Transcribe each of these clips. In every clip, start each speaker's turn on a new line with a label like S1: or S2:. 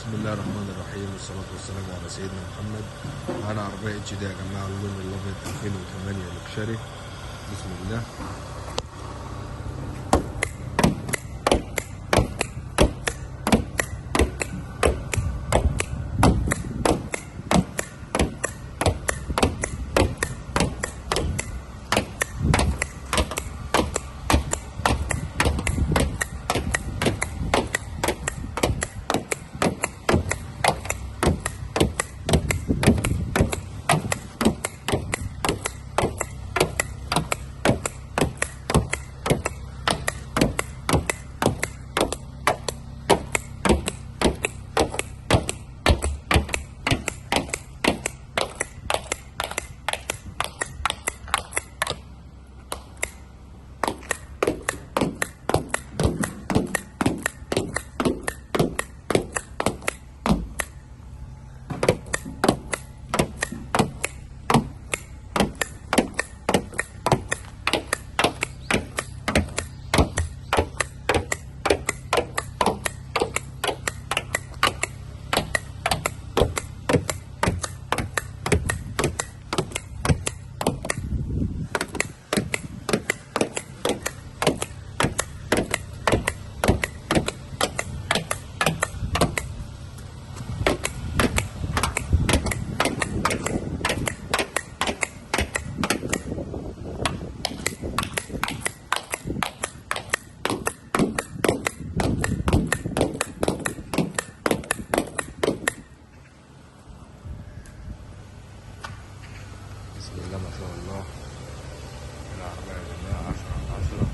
S1: بسم الله الرحمن الرحيم والصلاة والسلام على سيدنا محمد. معانا عربية اتش دي يا جماعة، اللون الأبيض 2008 لوكشري. بسم الله. بسم الله ما شاء الله. العربية يا جماعة 10/10.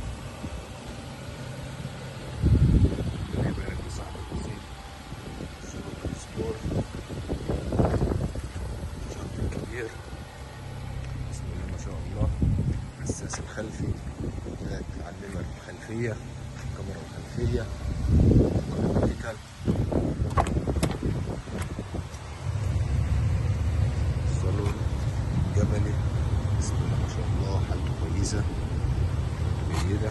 S1: يبارك لصاحب الزين. سوبر سبور شنط كبير. بسم الله ما شاء الله. حساس الخلفي، علمة الخلفية، كاميرا الخلفية، كونتيكال، الصالون جبلي. بسم الله ما شاء الله، حالته كويسة جيدة.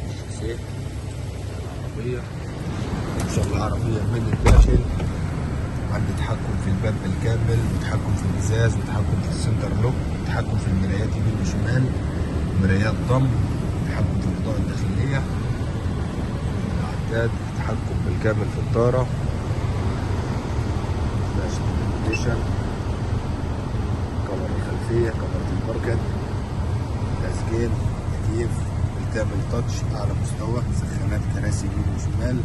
S1: الشاسيه العربية ما شاء الله، عربية من الداخل. عندي تحكم في الباب بالكامل، وتحكم في الإزاز، وتحكم في السنتر لوك، وتحكم في المرايات يمين وشمال، مرايات ضم، تحكم في الإضاءة الداخلية، العداد، تحكم بالكامل في الطارة، ستيشن، كاميرا الخلفية، كاميرا الباركن، تسجيل، تكييف بالكامل تاتش أعلى مستوى، سخانات كراسي يمين وشمال،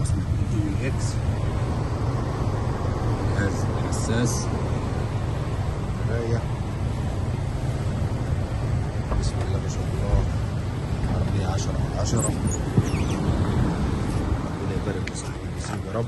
S1: وصلة تي اكس، جهاز حساس، مراية. بسم الله ما شاء الله، عربية 10/10. ربنا يبارك لصاحب النسيب يا رب.